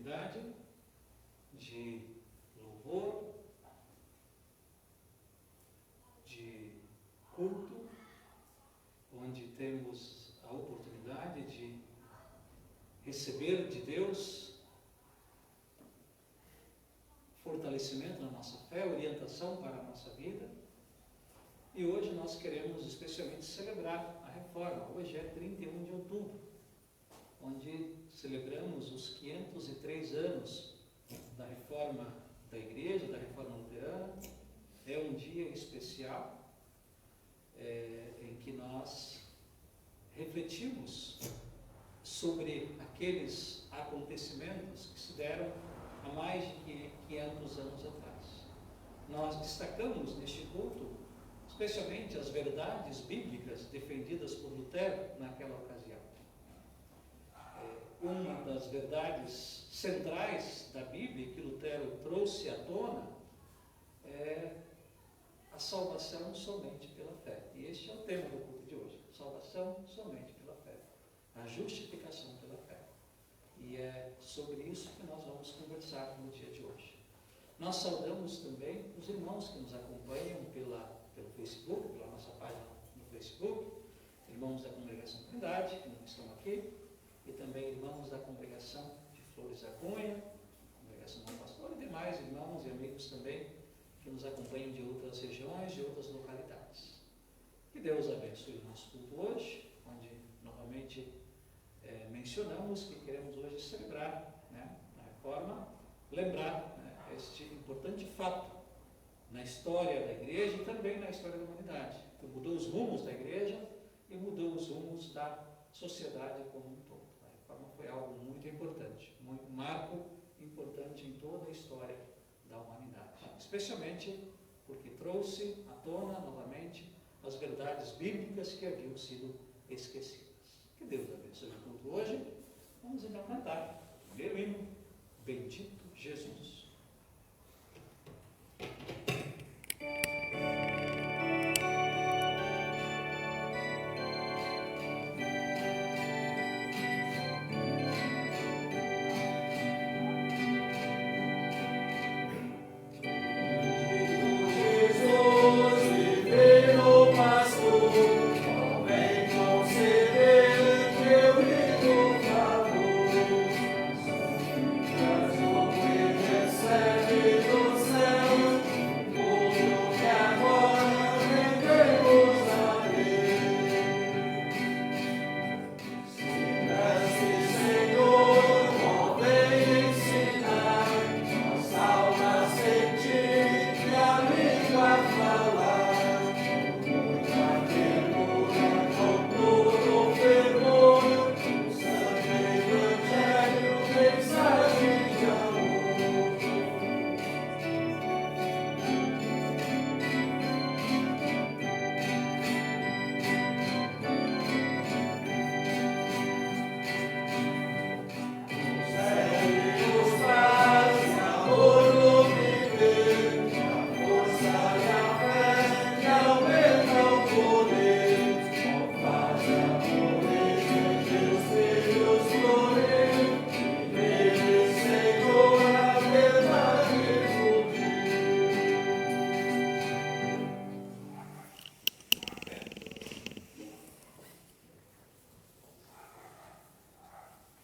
oportunidade de louvor, de culto, onde temos a oportunidade de receber de Deus fortalecimento na nossa fé, orientação para a nossa vida. E hoje nós queremos especialmente celebrar a reforma. Hoje é 31 de outubro, onde celebramos os 503 anos da reforma da igreja, da reforma luterana. É um dia especial em que nós refletimos sobre aqueles acontecimentos que se deram há mais de 500 anos atrás. Nós destacamos neste culto especialmente as verdades bíblicas defendidas por Lutero naquela ocasião. Uma das verdades centrais da Bíblia que Lutero trouxe à tona é a salvação somente pela fé. E este é o tema do culto de hoje: salvação somente pela fé, a justificação pela fé. E é sobre isso que nós vamos conversar no dia de hoje. Nós saudamos também os irmãos que nos acompanham pelo Facebook, pela nossa página no Facebook, irmãos da Congregação Trindade, que não estão aqui, e também irmãos da Congregação de Flores da Cunha, Congregação do Pastor, e demais irmãos e amigos também que nos acompanham de outras regiões, de outras localidades. Que Deus abençoe o nosso culto hoje, onde novamente mencionamos que queremos hoje celebrar, a reforma, lembrar este importante fato na história da igreja e também na história da humanidade, que mudou os rumos da igreja e mudou os rumos da sociedade como um todo. A reforma foi algo muito importante, um marco importante em toda a história da humanidade, especialmente porque trouxe à tona novamente as verdades bíblicas que haviam sido esquecidas. Que Deus abençoe o culto hoje. Vamos então cantar o primeiro hino, Bendito Jesus.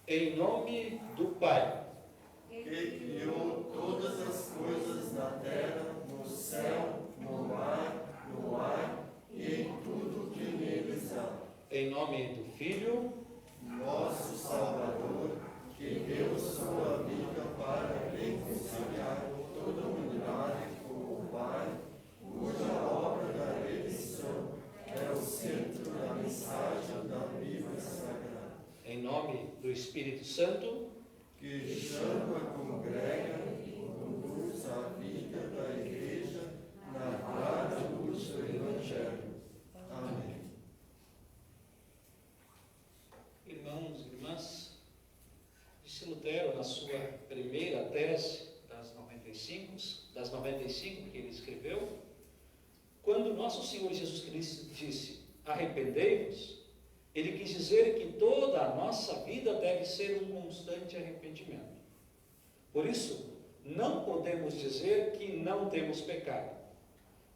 Em nome do Pai, que criou todas as coisas na terra, no céu, no ar e em tudo que neles há. Em nome do Filho, nosso Salvador, que deu sua vida para reconciliar toda a humanidade com o Pai, cuja obra da redenção é o centro da mensagem da Bíblia Sagrada. Em nome do Espírito Santo, que chama, congrega e conduz a vida da Igreja na clara luz do Evangelho. Amém. Irmãos e irmãs, disse Lutero na sua primeira tese das 95 que ele escreveu, quando nosso Senhor Jesus Cristo disse: arrependei-vos, ele quis dizer que toda a nossa vida deve ser um constante arrependimento. Por isso, não podemos dizer que não temos pecado,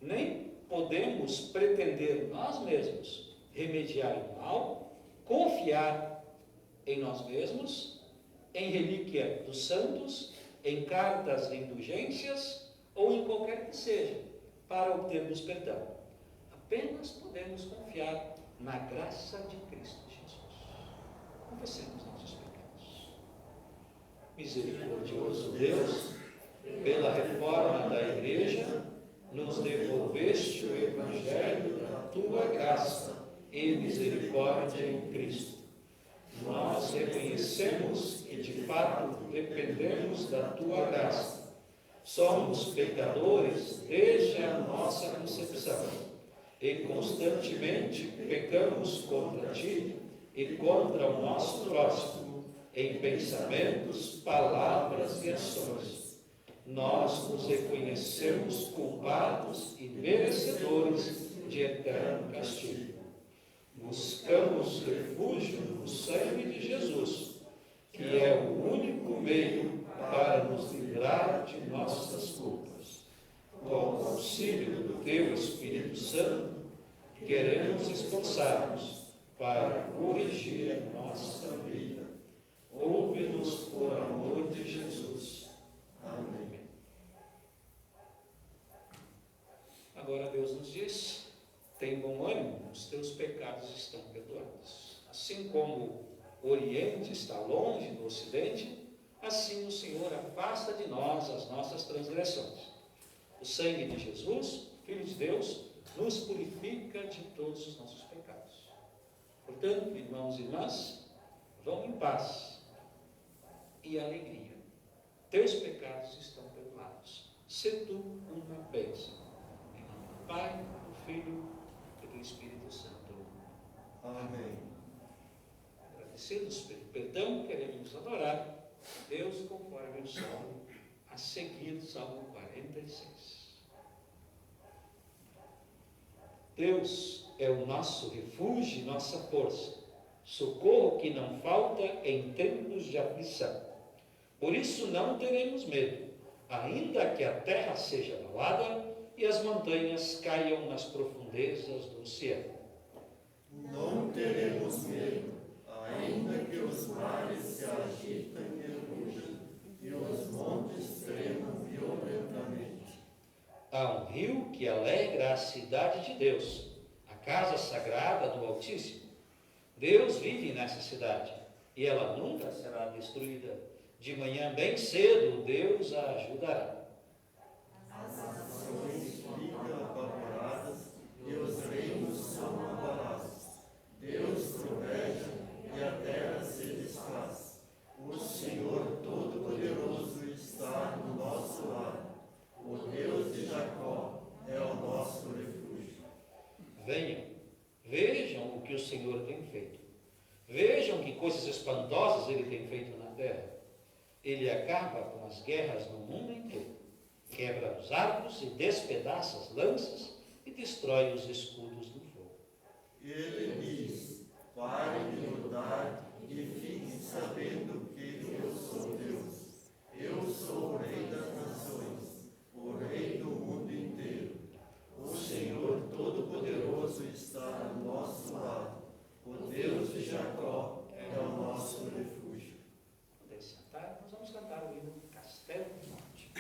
nem podemos pretender nós mesmos remediar o mal, confiar em nós mesmos, em relíquia dos santos, em cartas de indulgências ou em qualquer que seja, para obtermos perdão. Apenas podemos confiar na graça de Cristo Jesus. Confessemos nossos pecados. Misericordioso Deus, pela reforma da Igreja, nos devolveste o Evangelho da tua graça e misericórdia em Cristo. Nós reconhecemos que de fato dependemos da tua graça. Somos pecadores desde a nossa concepção e constantemente pecamos contra ti e contra o nosso próximo, em pensamentos, palavras e ações. Nós nos reconhecemos culpados e merecedores de eterno castigo. Buscamos refúgio no sangue de Jesus, que é o único meio para nos livrar de nossas culpas. Com o auxílio do teu Espírito Santo, queremos esforçar-nos para corrigir a nossa vida. Ouve-nos por amor de Jesus. Amém. Agora Deus nos diz: tem bom ânimo, os teus pecados estão perdoados. Assim como o Oriente está longe do Ocidente, assim o Senhor afasta de nós as nossas transgressões. O sangue de Jesus, Filho de Deus, nos purifica de todos os nossos pecados. Portanto, irmãos e irmãs, vão em paz e alegria. Teus pecados estão perdoados. Se tu uma bênção. Em nome do Pai, do Filho e do Espírito Santo. Amém. Agradecidos pelo perdão, queremos adorar Deus conforme o Salmo a seguir, Salmo 46. Deus é o nosso refúgio e nossa força, socorro que não falta em tempos de aflição. Por isso não teremos medo, ainda que a terra seja abalada e as montanhas caiam nas profundezas do oceano. Não teremos medo, ainda que os mares se agitem e rujam, e os montes tremam violentamente. Há um rio que alegra a cidade de Deus, a casa sagrada do Altíssimo. Deus vive nessa cidade, e ela nunca será destruída. De manhã bem cedo, Deus a ajudará. As nações ficam apavoradas, e os reinos são abalados. Deus troveja, e a terra se desfaz. O Senhor Todo-Poderoso está do nosso lado. O Deus de Jacó é o nosso refúgio. Venham, vejam o que o Senhor tem feito. Vejam que coisas espantosas Ele tem feito na terra. Ele acaba com as guerras no mundo inteiro. Quebra os arcos e despedaça as lanças e destrói os escudos do fogo. Ele diz: parem de lutar e fiquem sabendo que eu sou Deus. Eu sou o Rei das Nações, o Rei do mundo inteiro. O Senhor Todo-Poderoso está do nosso lado. O Deus de Jacó é o nosso refúgio. Podem sentar, nós vamos cantar o hino Castelo do Norte.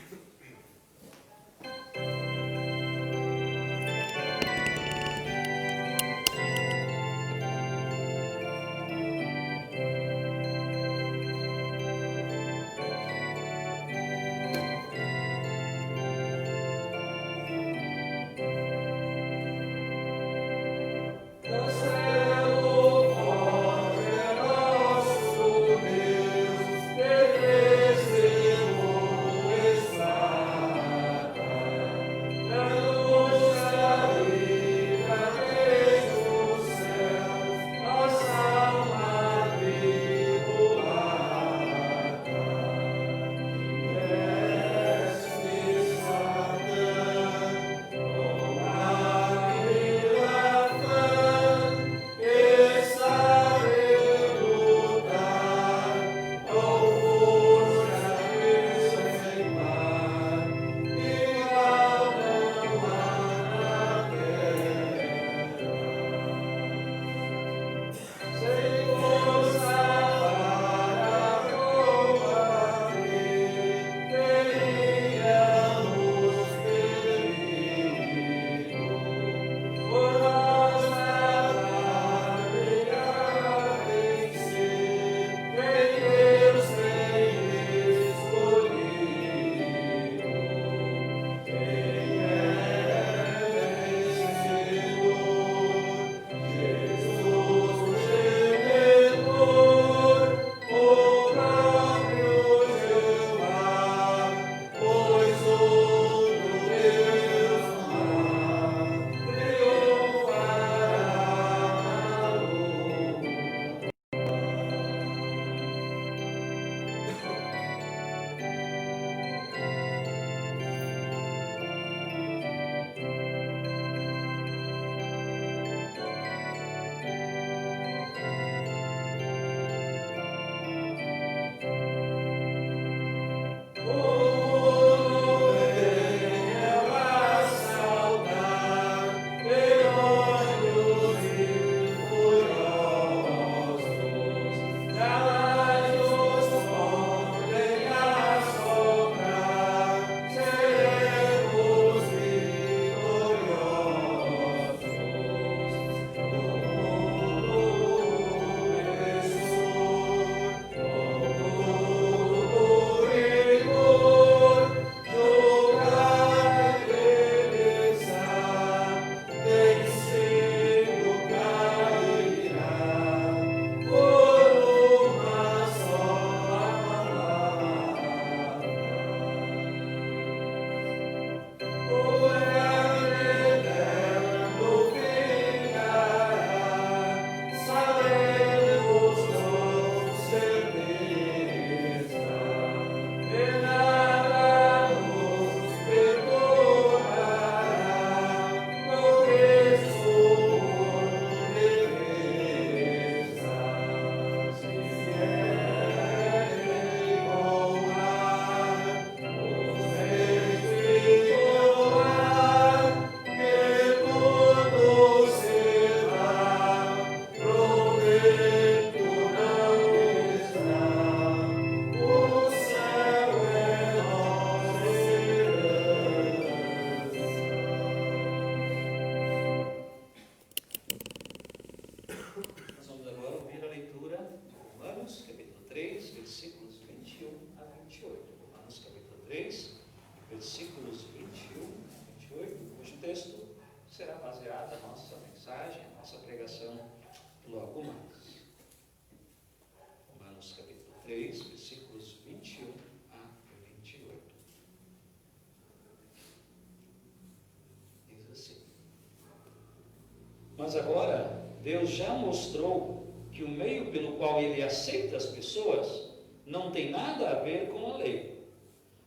Mas agora, Deus já mostrou que o meio pelo qual Ele aceita as pessoas não tem nada a ver com a lei.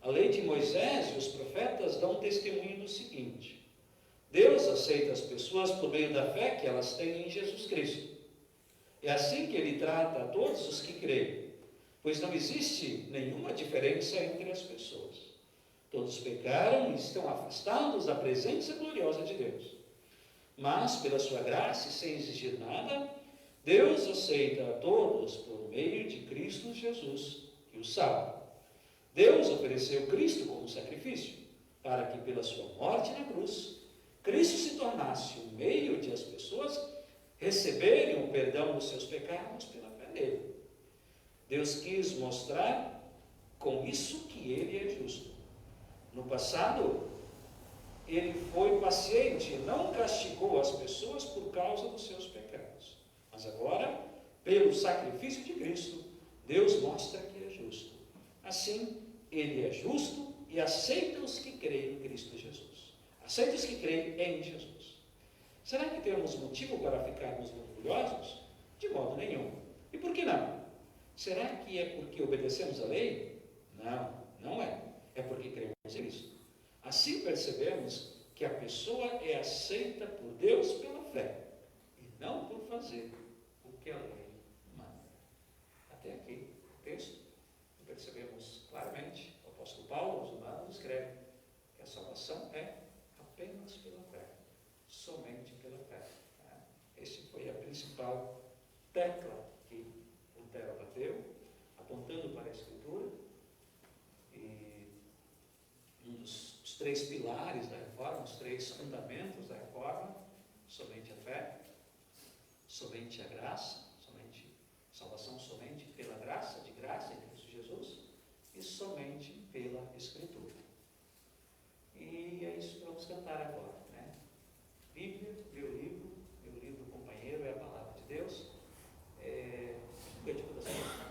A lei de Moisés e os profetas dão testemunho do seguinte: Deus aceita as pessoas por meio da fé que elas têm em Jesus Cristo. É assim que Ele trata a todos os que creem, pois não existe nenhuma diferença entre as pessoas. Todos pecaram e estão afastados da presença gloriosa de Deus. Mas, pela sua graça e sem exigir nada, Deus aceita a todos por meio de Cristo Jesus, que os salva. Deus ofereceu Cristo como sacrifício, para que pela sua morte na cruz, Cristo se tornasse o meio de as pessoas receberem o perdão dos seus pecados pela fé nele. Deus quis mostrar com isso que Ele é justo. No passado, Ele foi paciente e não castigou as pessoas por causa dos seus pecados. Mas agora, pelo sacrifício de Cristo, Deus mostra que é justo. Assim, Ele é justo e aceita os que creem em Cristo Jesus. Aceita os que creem em Jesus. Será que temos motivo para ficarmos orgulhosos? De modo nenhum. E por que não? Será que é porque obedecemos a lei? Não, não é. É porque cremos em Cristo. Assim percebemos que a pessoa é aceita por Deus pela fé e não por fazer o que a lei manda. Até aqui, o texto, percebemos claramente, o apóstolo Paulo aos Romanos escreve que a salvação é apenas pela fé, somente pela fé. Essa foi a principal tecla que Lutero bateu, apontando para a Escritura, e um dos três pilares da reforma, os três fundamentos da reforma: somente a fé, somente a graça, salvação somente pela graça, de graça em Cristo Jesus, e somente pela Escritura. E é isso que vamos cantar agora, né? Bíblia, meu livro companheiro, é a palavra de Deus. O cântico das Canções.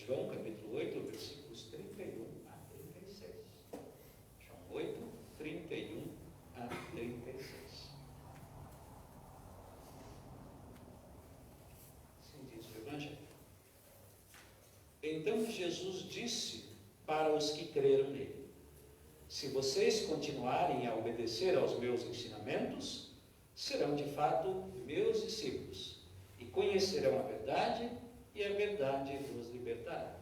João capítulo 8, versículos 31 a 36. João 8, 31 a 36. Assim diz o Evangelho. Então Jesus disse para os que creram nele: se vocês continuarem a obedecer aos meus ensinamentos, serão de fato meus discípulos e conhecerão a verdade, e a verdade vos libertará.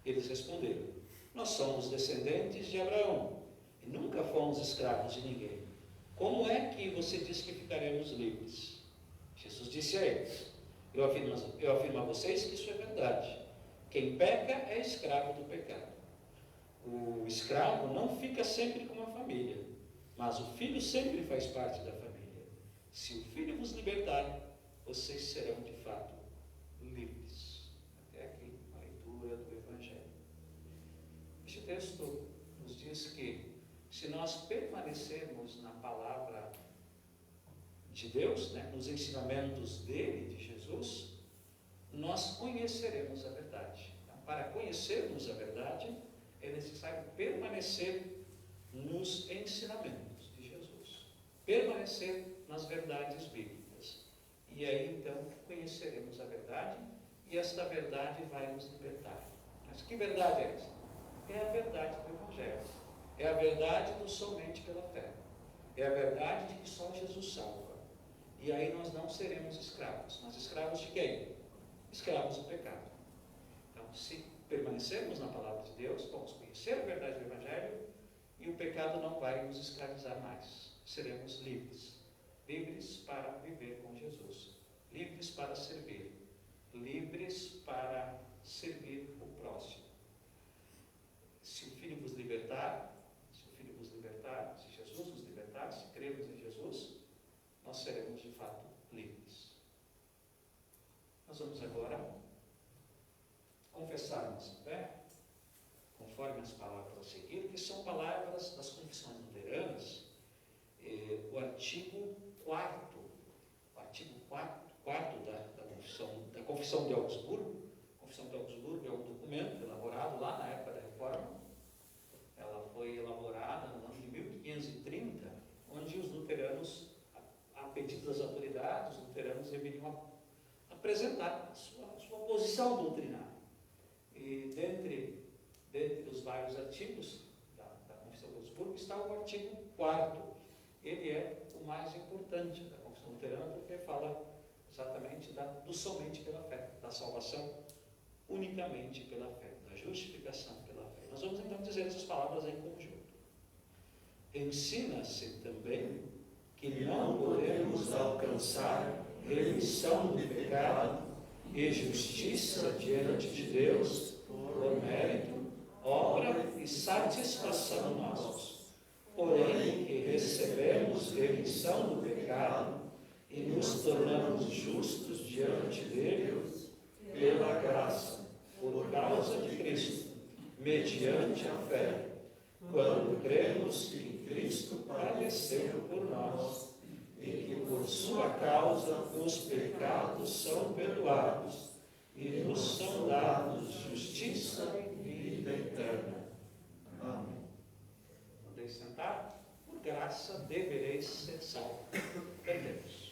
Eles responderam: nós somos descendentes de Abraão e nunca fomos escravos de ninguém. Como é que você diz que ficaremos livres? Jesus disse a eles: eu afirmo a vocês que isso é verdade. Quem peca é escravo do pecado. O escravo não fica sempre com a família, mas o filho sempre faz parte da família. Se o filho vos libertar, vocês serão de fato livres. Até aqui a leitura do Evangelho. Este texto nos diz que se nós permanecermos na palavra de Deus, nos ensinamentos dele, de Jesus, nós conheceremos a verdade. Então, para conhecermos a verdade, é necessário permanecer nos ensinamentos de Jesus, permanecer nas verdades bíblicas. E aí, então, conheceremos a verdade, e esta verdade vai nos libertar. Mas que verdade é essa? É a verdade do Evangelho. É a verdade do somente pela fé. É a verdade de que só Jesus salva. E aí nós não seremos escravos. Mas escravos de quem? Escravos do pecado. Então, se permanecermos na palavra de Deus, vamos conhecer a verdade do Evangelho, e o pecado não vai nos escravizar mais. Seremos livres. Livres para viver com Jesus. Livres para servir. Livres para servir o próximo. Se o Filho vos libertar, se Jesus nos libertar, se crermos em Jesus, nós seremos de fato livres. Nós vamos agora confessar nossa fé, conforme as palavras a seguir, que são palavras das confissões luteranas, o artigo 4º da Confissão de Augsburgo. A Confissão de Augsburgo é um documento elaborado lá na época da Reforma. Ela foi elaborada no ano de 1530, onde os luteranos, a pedido das autoridades, os luteranos deveriam apresentar a sua posição doutrinária. E dentre os vários artigos da Confissão de Augsburgo está o artigo 4º. Ele é o mais importante da Confissão Luterana, porque fala exatamente do somente pela fé, da salvação unicamente pela fé, da justificação pela fé. Nós vamos então dizer essas palavras em conjunto. Ensina-se também que não podemos alcançar remissão do pecado e justiça diante de Deus por mérito, obra e satisfação nossos, porém que recebemos remissão do pecado e nos tornamos justos diante de Deus pela graça, por causa de Cristo, mediante a fé, quando cremos que Cristo padeceu por nós e que por sua causa os pecados são perdoados e nos são dados justiça e vida eterna. Amém. Podeis sentar? Por graça devereis ser salvos. Cantemos.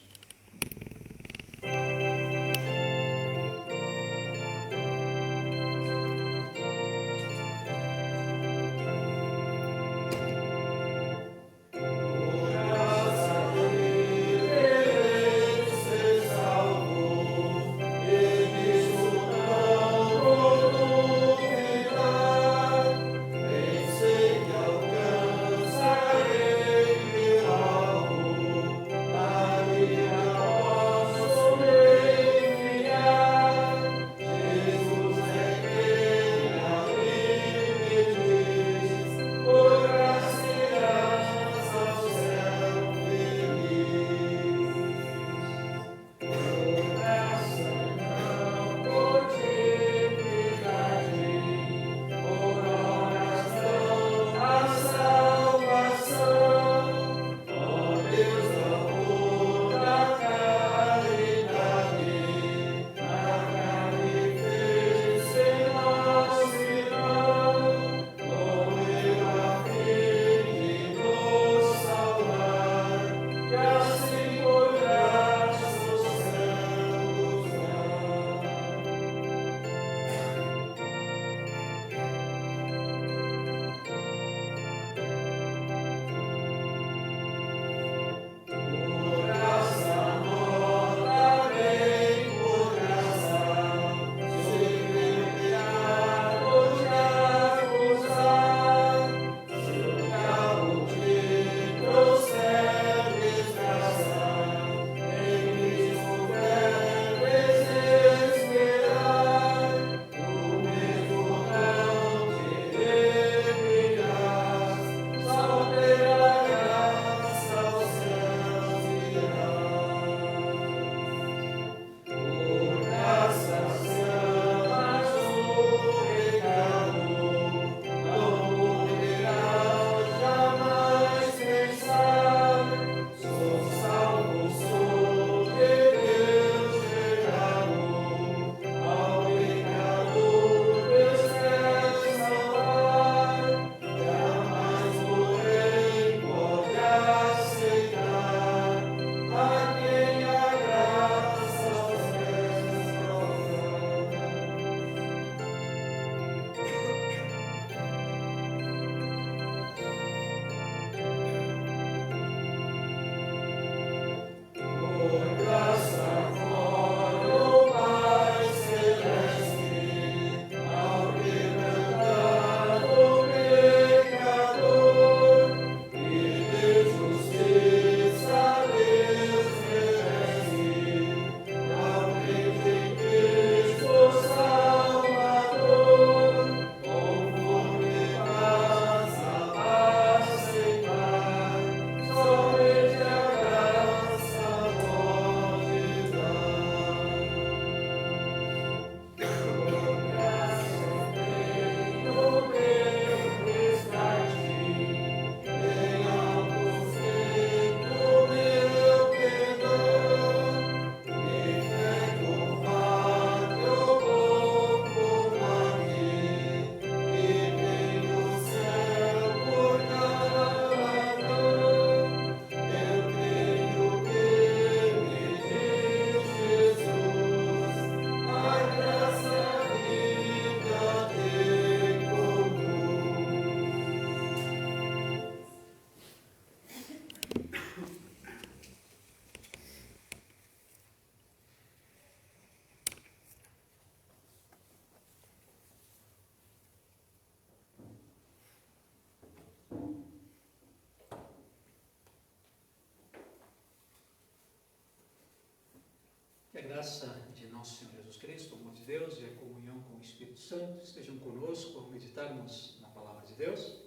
graça de nosso Senhor Jesus Cristo, o amor de Deus e a comunhão com o Espírito Santo estejam conosco ao meditarmos na Palavra de Deus,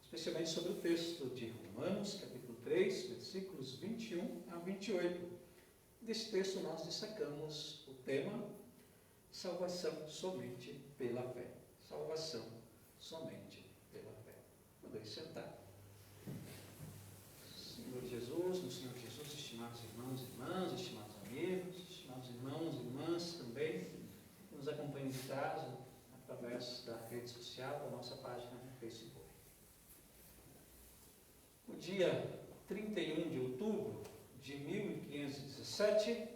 especialmente sobre o texto de Romanos, capítulo 3, versículos 21 a 28. Desse texto nós destacamos o tema salvação somente pela fé. Salvação somente pela fé. Podem sentar. Senhor Jesus, no Senhor Jesus, estimados irmãos e irmãs, estimados amigos, estimados irmãos e irmãs também, que nos acompanham de casa, através da rede social, da nossa página no Facebook. O dia 31 de outubro de 1517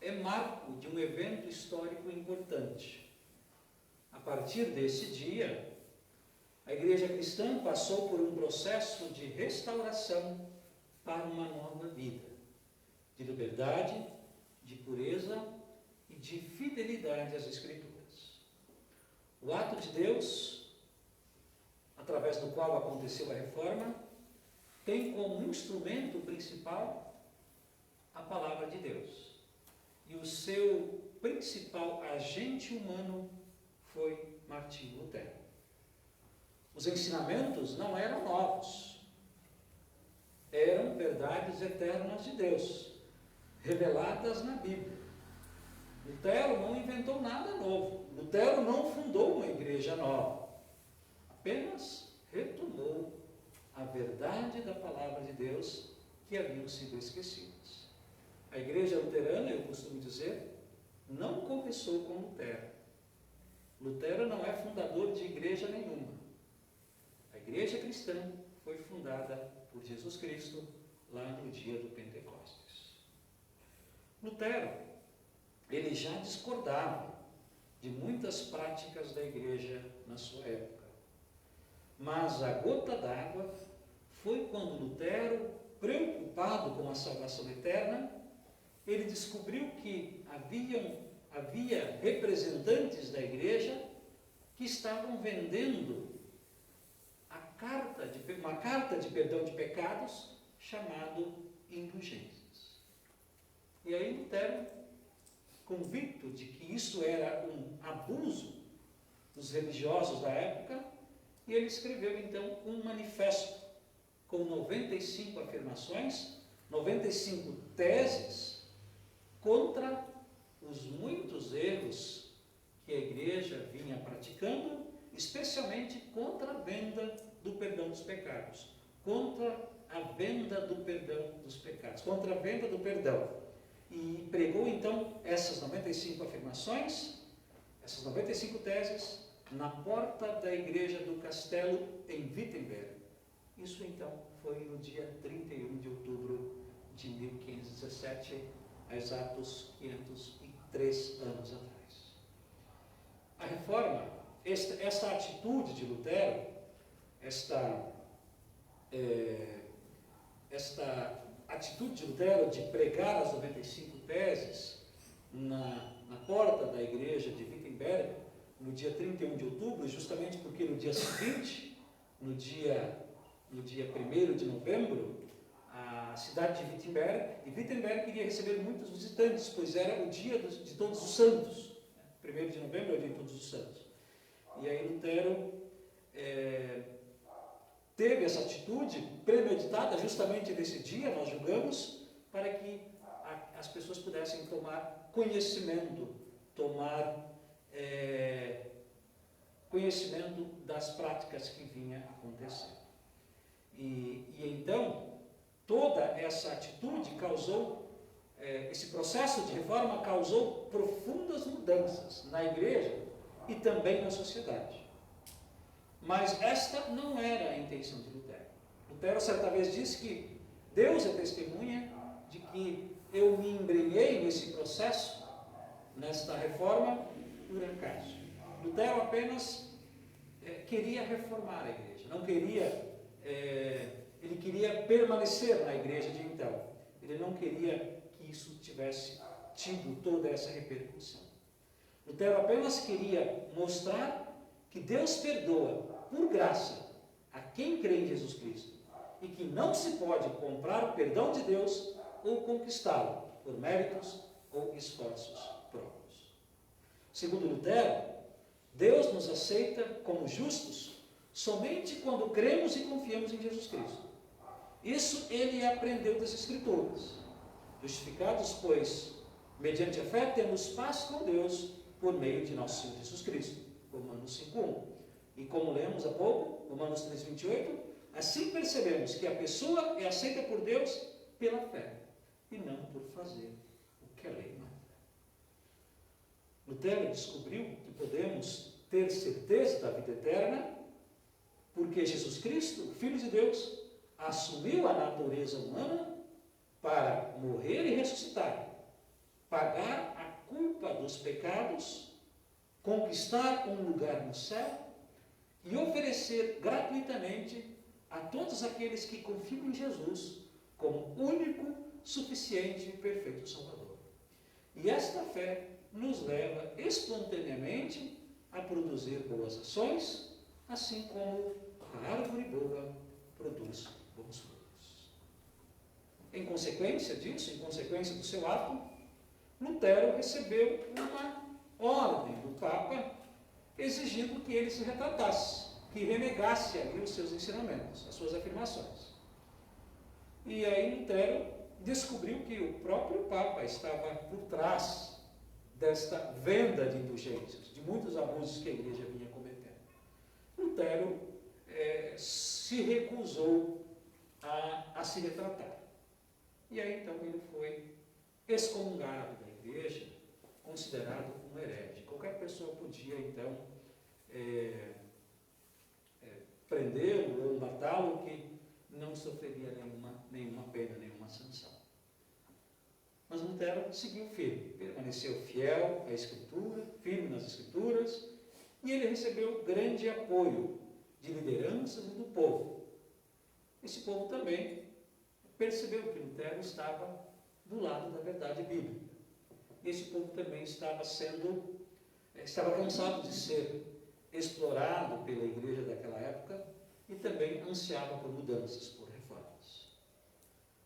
é marco de um evento histórico importante. A partir desse dia, a Igreja cristã passou por um processo de restauração para uma nova vida, de liberdade, de pureza e de fidelidade às Escrituras. O ato de Deus, através do qual aconteceu a reforma, tem como instrumento principal a palavra de Deus. E o seu principal agente humano foi Martinho Lutero. Os ensinamentos não eram novos, eram verdades eternas de Deus, reveladas na Bíblia. Lutero não inventou nada novo, Lutero não fundou uma igreja nova, apenas retomou a verdade da palavra de Deus que haviam sido esquecidas. A igreja luterana, eu costumo dizer, não começou com Lutero. Lutero não é fundador de igreja nenhuma. A igreja cristã foi fundada por Jesus Cristo lá no dia do Pentecostes. Lutero, ele já discordava de muitas práticas da igreja na sua época. Mas a gota d'água foi quando Lutero, preocupado com a salvação eterna, ele descobriu que havia representantes da igreja que estavam vendendo uma carta de perdão de pecados chamado indulgências. E aí Lutero, convicto de que isso era um abuso dos religiosos da época, e ele escreveu então um manifesto com 95 afirmações, 95 teses contra os muitos erros que a igreja vinha praticando, especialmente contra a venda do perdão dos pecados, contra a venda do perdão dos pecados, contra a venda do perdão. E pregou então essas 95 afirmações, essas 95 teses, na porta da igreja do castelo em Wittenberg. Isso então foi no dia 31 de outubro de 1517, há exatos 503 anos atrás. A reforma, esta atitude de Lutero, esta atitude de Lutero de pregar as 95 teses na porta da igreja de Wittenberg, no dia 31 de outubro, justamente porque no dia seguinte, no dia 1º de novembro, a cidade de Wittenberg iria receber muitos visitantes, pois era o dia de Todos os Santos. 1º de novembro é o dia de Todos os Santos. E aí Lutero teve essa atitude premeditada justamente nesse dia, nós julgamos, para que as pessoas pudessem tomar conhecimento, conhecimento das práticas que vinha acontecendo. E então, toda essa atitude causou, esse processo de reforma causou profundas mudanças na igreja e também na sociedade. Mas esta não era a intenção de Lutero. Lutero certa vez disse que Deus é testemunha de que eu me embrenhei nesse processo, nesta reforma, por acaso. Lutero apenas queria reformar a igreja, não queria, ele queria permanecer na igreja de então. Ele não queria que isso tivesse tido toda essa repercussão. Lutero apenas queria mostrar que Deus perdoa por graça a quem crê em Jesus Cristo e que não se pode comprar o perdão de Deus ou conquistá-lo por méritos ou esforços próprios. Segundo Lutero, Deus nos aceita como justos somente quando cremos e confiamos em Jesus Cristo. Isso ele aprendeu das Escrituras. Justificados, pois, mediante a fé, temos paz com Deus por meio de nosso Senhor Jesus Cristo. Romanos 5:1. E como lemos há pouco, Romanos 3:28, assim percebemos que a pessoa é aceita por Deus pela fé e não por fazer o que a lei manda. Lutero descobriu que podemos ter certeza da vida eterna porque Jesus Cristo, Filho de Deus, assumiu a natureza humana para morrer e ressuscitar, pagar a culpa dos pecados, conquistar um lugar no céu e oferecer gratuitamente a todos aqueles que confiam em Jesus como único, suficiente e perfeito Salvador. E esta fé nos leva espontaneamente a produzir boas ações, assim como a árvore boa produz bons frutos. Em consequência disso, em consequência do seu ato, Lutero recebeu uma ordem do Papa exigindo que ele se retratasse, que renegasse ali os seus ensinamentos, as suas afirmações. E aí Lutero descobriu que o próprio Papa estava por trás desta venda de indulgências, de muitos abusos que a igreja vinha cometendo. Lutero se recusou a se retratar. E aí então ele foi excomungado da igreja, considerado um herege. Qualquer pessoa podia então prendê-lo ou matá-lo, que não sofreria nenhuma pena, nenhuma sanção. Mas Lutero seguiu firme, permaneceu fiel à Escritura, firme nas Escrituras, e ele recebeu grande apoio de lideranças e do povo. Esse povo também percebeu que Lutero estava do lado da verdade bíblica. Esse povo também estava cansado de ser explorado pela igreja daquela época e também ansiava por mudanças, por reformas.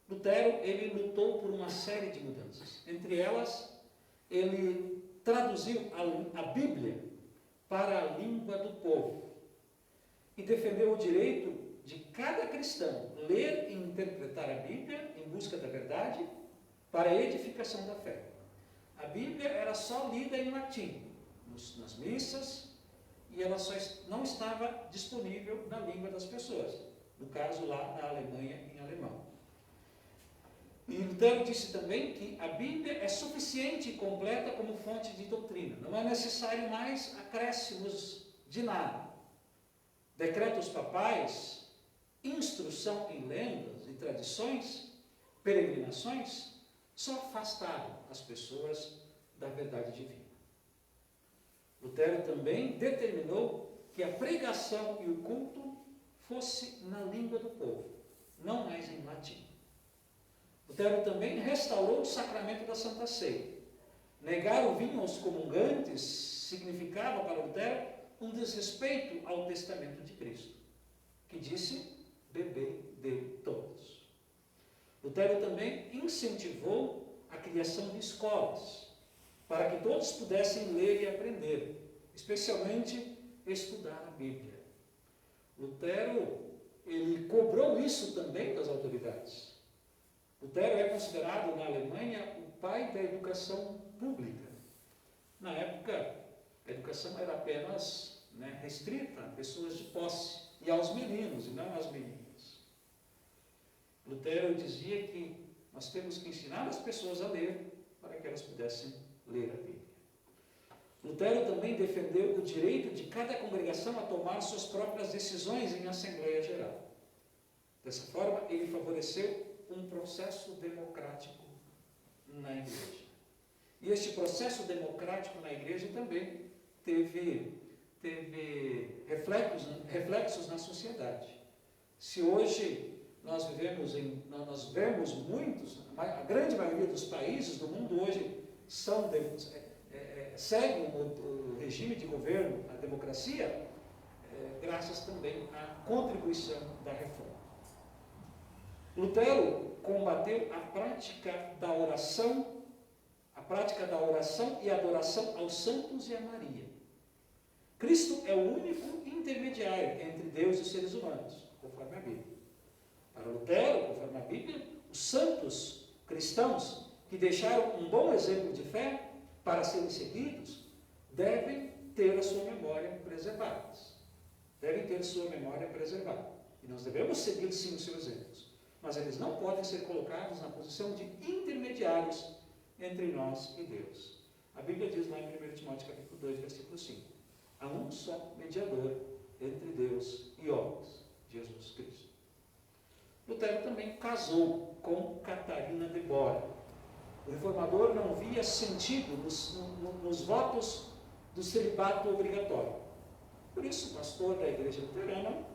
Lutero, ele lutou por uma série de mudanças. Entre elas, ele traduziu a Bíblia para a língua do povo e defendeu o direito de cada cristão ler e interpretar a Bíblia em busca da verdade para a edificação da fé. A Bíblia era só lida em latim, nas missas, e ela só não estava disponível na língua das pessoas, no caso lá na Alemanha, em alemão. E Lutero disse também que a Bíblia é suficiente e completa como fonte de doutrina, não é necessário mais acréscimos de nada. Decretos papais, instrução em lendas e tradições, peregrinações, só afastaram as pessoas da verdade divina. Lutero também determinou que a pregação e o culto fosse na língua do povo, não mais em latim. Lutero também restaurou o sacramento da Santa Ceia. Negar o vinho aos comungantes significava para Lutero um desrespeito ao testamento de Cristo, que disse: bebei dele todos. Lutero também incentivou a criação de escolas, para que todos pudessem ler e aprender, especialmente estudar a Bíblia. Lutero, ele cobrou isso também das autoridades. Lutero é considerado na Alemanha o pai da educação pública. Na época, a educação era apenas restrita a pessoas de posse e aos meninos e não às meninas. Lutero dizia que nós temos que ensinar as pessoas a ler para que elas pudessem ler a Bíblia. Lutero também defendeu o direito de cada congregação a tomar suas próprias decisões em Assembleia Geral. Dessa forma, ele favoreceu um processo democrático na igreja. E este processo democrático na igreja também teve reflexos na sociedade. Se hoje nós vemos muitos, a grande maioria dos países do mundo hoje seguem o regime de governo, a democracia, graças também à contribuição da reforma. Lutero combateu a prática da oração, a prática da oração e adoração aos santos e a Maria. Cristo é o único intermediário entre Deus e os seres humanos, conforme a Bíblia. Para Lutero, conforme a Bíblia, os santos cristãos que deixaram um bom exemplo de fé para serem seguidos devem ter a sua memória preservada. Devem ter sua memória preservada. E nós devemos seguir sim os seus exemplos. Mas eles não podem ser colocados na posição de intermediários entre nós e Deus. A Bíblia diz lá em 1 Timóteo capítulo 2, versículo 5. Há um só mediador entre Deus e homens, Jesus Cristo. Lutero também casou com Catarina de Bora. O reformador não via sentido nos votos do celibato obrigatório. Por isso, o pastor da igreja luterana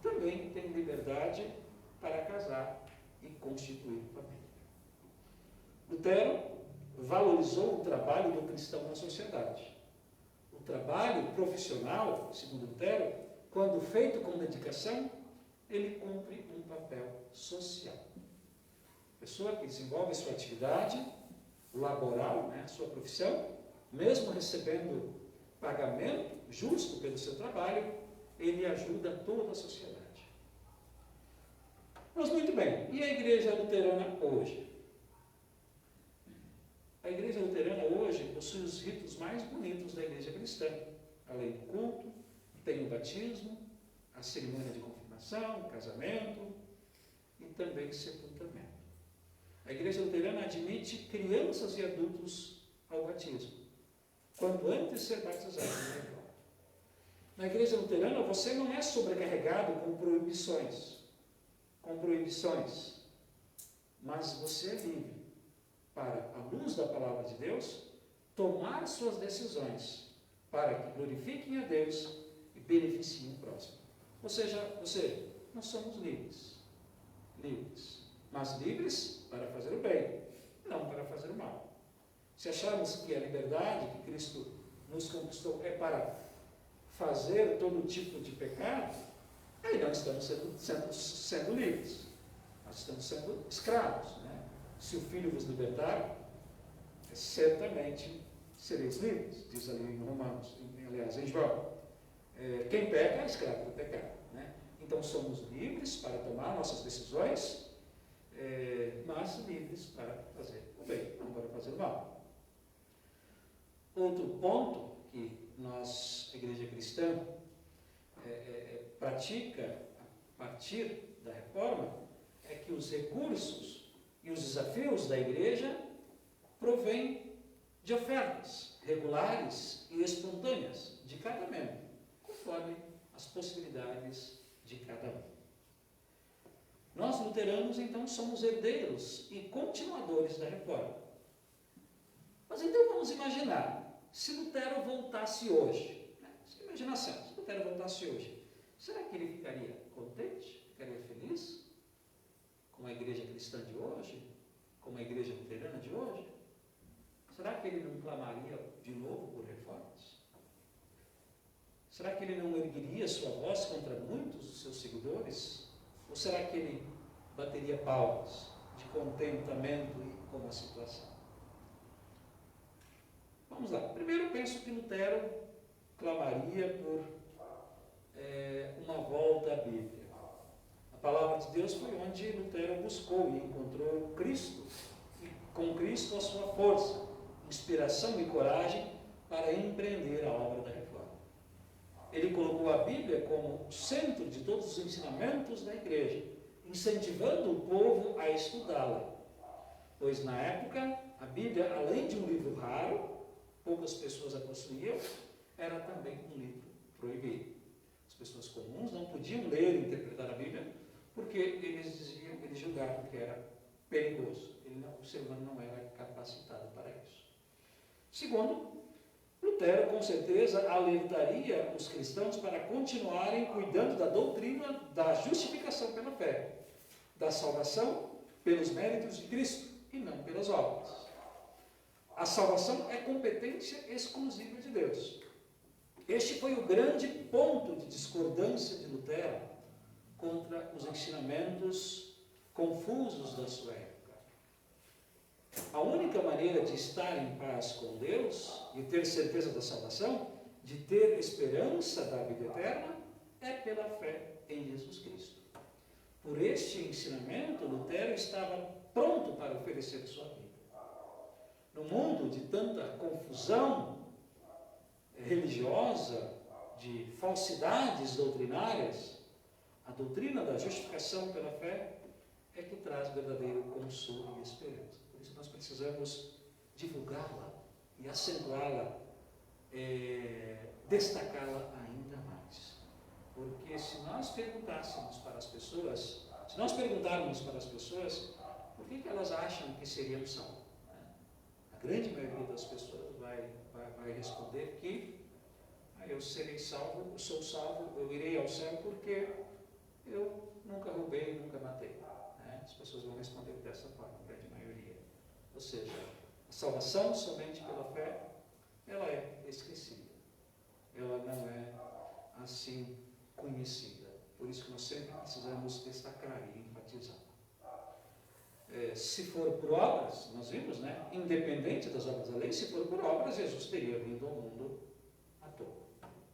também tem liberdade para casar e constituir família. Lutero valorizou o trabalho do cristão na sociedade. O trabalho profissional, segundo Lutero, quando feito com dedicação, ele cumpre um papel social. A pessoa que desenvolve sua atividade laboral, a sua profissão, mesmo recebendo pagamento justo pelo seu trabalho, ele ajuda toda a sociedade. Mas muito bem, e a igreja luterana hoje? A igreja luterana hoje possui os ritos mais bonitos da igreja cristã. Além do culto, tem o batismo, a cerimônia de confirmação, casamento e também sepultamento. A igreja luterana admite crianças e adultos ao batismo, quando antes de ser batizado. Na igreja luterana você não é sobrecarregado com proibições, mas você é livre para, à luz da palavra de Deus, tomar suas decisões para que glorifiquem a Deus e beneficiem o próximo. Ou seja, nós somos livres, mas livres para fazer o bem, não para fazer o mal. Se acharmos que a liberdade que Cristo nos conquistou é para fazer todo tipo de pecado, aí não estamos sendo livres, nós estamos sendo escravos. Se o Filho vos libertar, certamente sereis livres, diz ali em Romanos, aliás, em João. Quem peca é escravo do pecado. Então somos livres para tomar nossas decisões, mas livres para fazer o bem, não para fazer o mal. Outro ponto que nós, a Igreja Cristã, pratica a partir da reforma é que os recursos e os desafios da Igreja provêm de ofertas regulares e espontâneas de cada membro, conforme as possibilidades de cada um. Nós, luteranos, então, somos herdeiros e continuadores da reforma. Mas então vamos imaginar, se Lutero voltasse hoje, imaginação, se Lutero voltasse hoje, será que ele ficaria contente? Ficaria feliz com a igreja cristã de hoje? Com a igreja luterana de hoje? Será que ele não clamaria de novo por reformas? Será que ele não ergueria sua voz contra muitos dos seus seguidores? Ou será que ele bateria palmas de contentamento com a situação? Vamos lá. Primeiro, eu penso que Lutero clamaria por uma volta à Bíblia. A palavra de Deus foi onde Lutero buscou e encontrou Cristo, e com Cristo a sua força, inspiração e coragem para empreender a obra da reforma. Ele colocou a Bíblia como centro de todos os ensinamentos da igreja, incentivando o povo a estudá-la, pois na época a Bíblia, além de um livro raro, poucas pessoas a possuíam, era também um livro proibido. As pessoas comuns não podiam ler e interpretar a Bíblia porque eles julgavam que era perigoso. O ser humano não era capacitado para isso. Segundo, Lutero com certeza alertaria os cristãos para continuarem cuidando da doutrina da justificação pela fé, da salvação pelos méritos de Cristo e não pelas obras. A salvação é competência exclusiva de Deus. Este foi o grande ponto de discordância de Lutero contra os ensinamentos confusos da sua época. A única maneira de estar em paz com Deus, de ter certeza da salvação, de ter esperança da vida eterna, é pela fé em Jesus Cristo. Por este ensinamento, Lutero estava pronto para oferecer sua vida. No mundo de tanta confusão religiosa, de falsidades doutrinárias, a doutrina da justificação pela fé é que traz verdadeiro consolo e esperança. Por isso nós precisamos divulgá-la e acentuá-la, destacá-la ainda mais. Porque se nós perguntarmos para as pessoas por que elas acham que seriam salvas, a grande maioria das pessoas vai responder que eu serei salvo, eu sou salvo, eu irei ao céu porque eu nunca roubei, nunca matei. As pessoas vão responder dessa forma, a grande maioria. Ou seja, a salvação somente pela fé, ela é esquecida. Ela não é assim conhecida. Por isso que nós sempre precisamos destacar e enfatizar. Se for por obras, nós vimos, independente das obras da lei, se for por obras, Jesus teria vindo ao mundo à toa,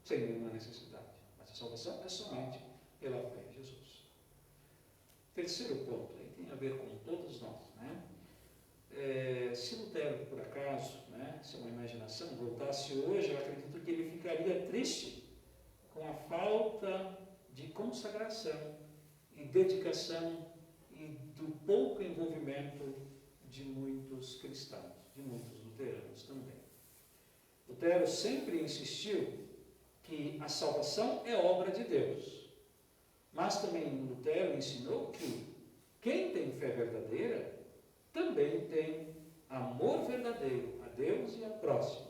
sem nenhuma necessidade. Mas a salvação é somente pela fé em Jesus. Terceiro ponto, aí tem a ver com todos nós. Se Lutero, por acaso, se é uma imaginação, voltasse hoje, eu acredito que ele ficaria triste com a falta de consagração e dedicação e do pouco envolvimento de muitos cristãos, de muitos luteranos também. Lutero sempre insistiu que a salvação é obra de Deus, mas também Lutero ensinou que quem tem fé verdadeira também tem amor verdadeiro a Deus e ao próximo.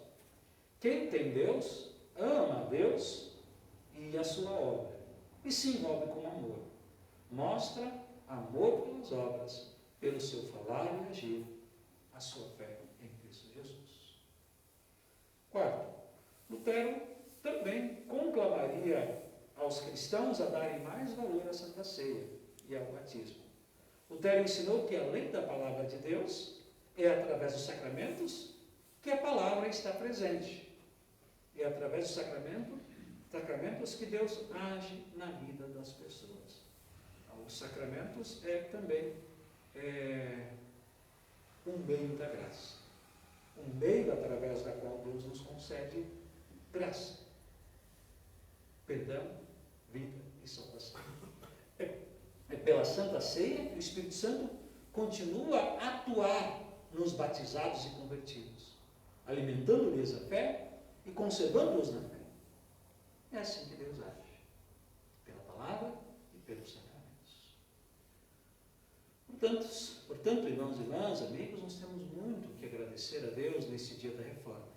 Quem tem Deus, ama a Deus e a sua obra, e se envolve com amor. Mostra amor pelas obras, pelo seu falar e agir, a sua fé em Cristo Jesus. Quarto, Lutero também conclamaria aos cristãos a darem mais valor à Santa Ceia e ao batismo. Lutero ensinou que, além da palavra de Deus, é através dos sacramentos que a palavra está presente. É através dos sacramentos que Deus age na vida das pessoas. Os sacramentos é também um meio da graça. Um meio através da qual Deus nos concede graça, perdão, vida e salvação. É pela Santa Ceia que o Espírito Santo continua a atuar nos batizados e convertidos, alimentando-lhes a fé e conservando-os na fé. É assim que Deus age, pela palavra e pelos sacramentos. Portanto, irmãos e irmãs, amigos, nós temos muito que agradecer a Deus nesse dia da reforma.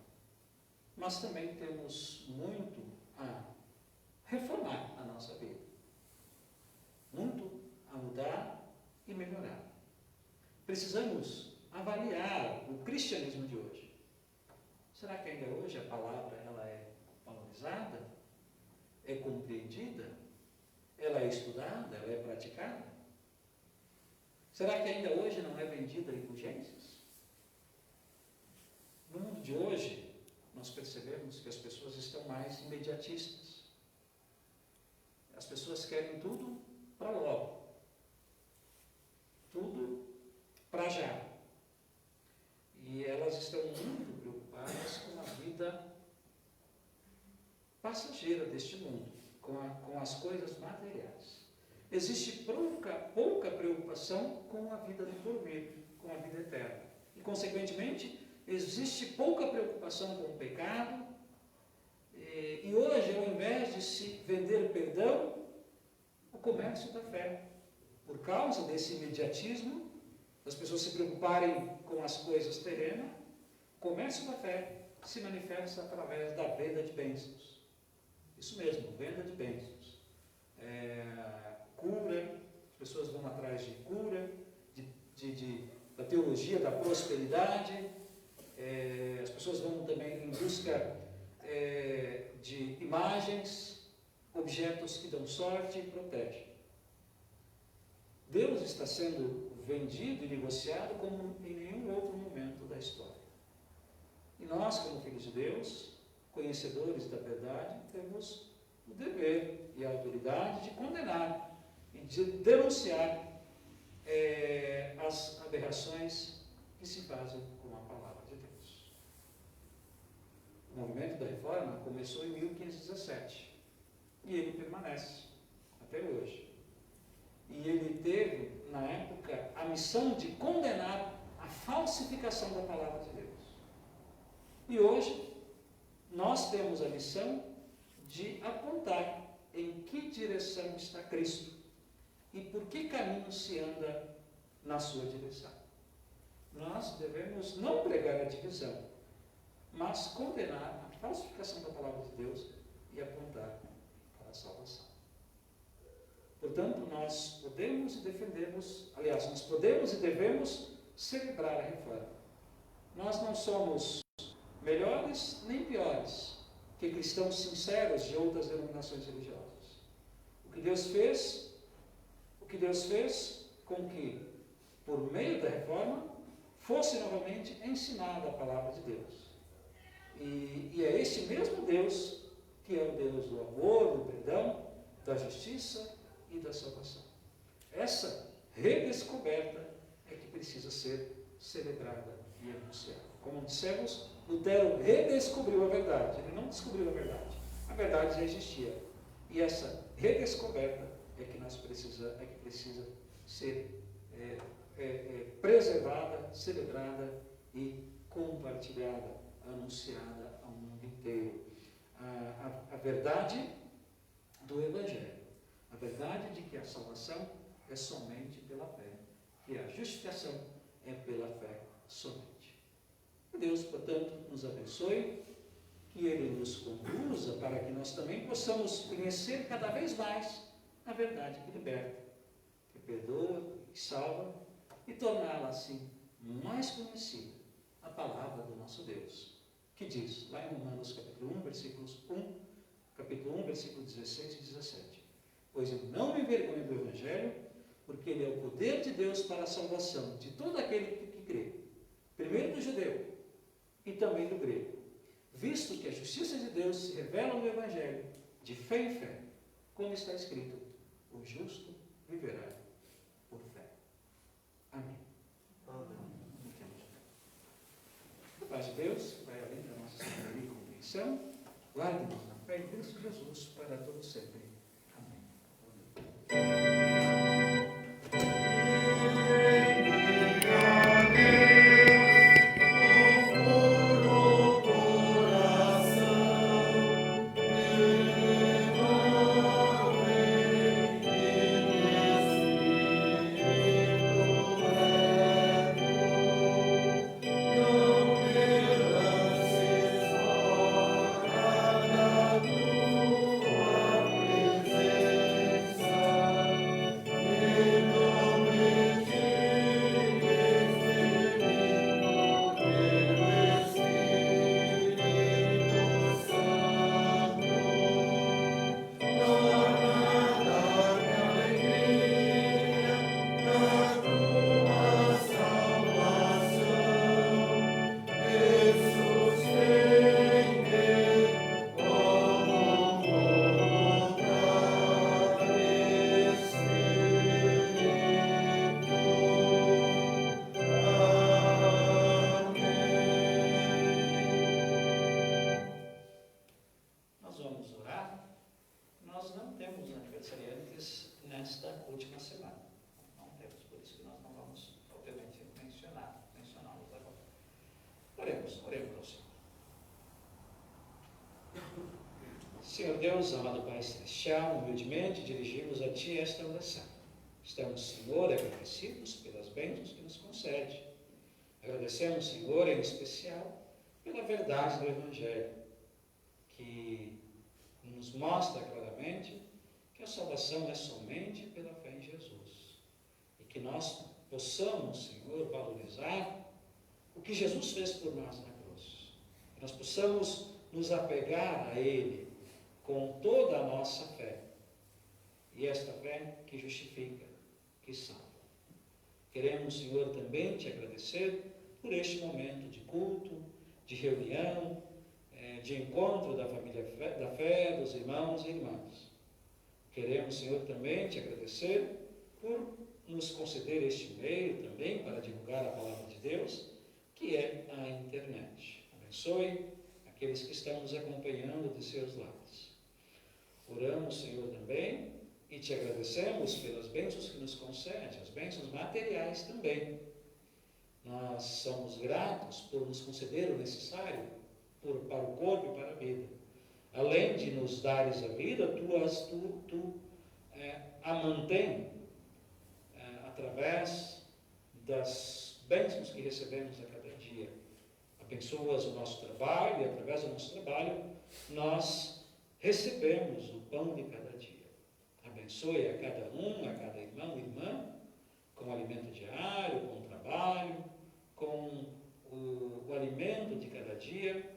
Mas também temos muito a reformar a nossa vida. Muito a mudar e melhorar. Precisamos avaliar o cristianismo de hoje. Será que ainda hoje a palavra ela é valorizada? É compreendida? Ela é estudada? Ela é praticada? Será que ainda hoje não é vendida indulgências? No mundo de hoje, nós percebemos que as pessoas estão mais imediatistas. As pessoas querem tudo para logo. Tudo para já. E elas estão muito preocupadas com a vida passageira deste mundo, com as coisas materiais. Existe pouca preocupação com a vida do porvir, com a vida eterna. E, consequentemente, existe pouca preocupação com o pecado. E hoje, ao invés de se vender perdão, o comércio da fé. Por causa desse imediatismo, das pessoas se preocuparem com as coisas terrenas, o comércio da fé se manifesta através da venda de bênçãos. Isso mesmo, venda de bênçãos. Cura, as pessoas vão atrás de cura, da teologia da prosperidade, as pessoas vão também em busca de imagens, objetos que dão sorte e protegem. Deus está sendo vendido e negociado como em nenhum outro momento da história. E nós, como filhos de Deus, conhecedores da verdade, temos o dever e a autoridade de condenar e de denunciar as aberrações que se fazem com a palavra de Deus. O movimento da Reforma começou em 1517 e ele permanece até hoje. E ele teve, na época, a missão de condenar a falsificação da palavra de Deus. E hoje, nós temos a missão de apontar em que direção está Cristo e por que caminho se anda na sua direção. Nós devemos não pregar a divisão, mas condenar a falsificação da palavra de Deus e apontar para a salvação. Portanto, nós podemos e devemos celebrar a reforma. Nós não somos melhores nem piores que cristãos sinceros de outras denominações religiosas. O que Deus fez com que, por meio da reforma, fosse novamente ensinada a palavra de Deus. E é esse mesmo Deus que é o Deus do amor, do perdão, da justiça e da salvação. Essa redescoberta é que precisa ser celebrada e anunciada. Como dissemos, Lutero redescobriu a verdade. Ele não descobriu a verdade. A verdade já existia. E essa redescoberta é que precisa ser preservada, celebrada e compartilhada, anunciada ao mundo inteiro. A verdade do Evangelho. A verdade de que a salvação é somente pela fé, que a justificação é pela fé somente. Que Deus, portanto, nos abençoe, que Ele nos conduza para que nós também possamos conhecer cada vez mais a verdade que liberta, que perdoa, que salva, e torná-la assim mais conhecida, a palavra do nosso Deus, que diz, lá em Romanos capítulo 1, versículo 16 e 17, pois eu não me envergonho do Evangelho, porque ele é o poder de Deus para a salvação de todo aquele que crê, primeiro do judeu e também do grego, visto que a justiça de Deus se revela no Evangelho, de fé em fé, como está escrito, o justo viverá por fé. Amém. Amém. A paz de Deus, que vai além da nossa sabedoria e compreensão, guarde-nos na fé em Cristo Jesus para todo sempre. Amém. Senhor Deus, amado Pai Celestial, humildemente dirigimos a Ti esta oração. Estamos, Senhor, agradecidos pelas bênçãos que nos concede. Agradecemos, Senhor, em especial, pela verdade do Evangelho, que nos mostra claramente que a salvação é somente pela fé em Jesus. E que nós possamos, Senhor, valorizar o que Jesus fez por nós na cruz. Que nós possamos nos apegar a Ele com toda a nossa fé. E esta fé que justifica, que salva. Queremos, Senhor, também te agradecer por este momento de culto, de reunião, de encontro da família da fé, dos irmãos e irmãs. Queremos, Senhor, também te agradecer por nos conceder este meio também para divulgar a palavra de Deus, que é a internet. Abençoe aqueles que estão nos acompanhando de seus lares. Oramos, Senhor, também e te agradecemos pelas bênçãos que nos concede, as bênçãos materiais também. Nós somos gratos por nos conceder o necessário para o corpo e para a vida. Além de nos dares a vida, tu a mantém através das bênçãos que recebemos a cada dia. Abençoas o nosso trabalho e através do nosso trabalho nós recebemos o pão de cada dia. Abençoe a cada um, a cada irmão e irmã, com o alimento diário, com o trabalho, com o alimento de cada dia,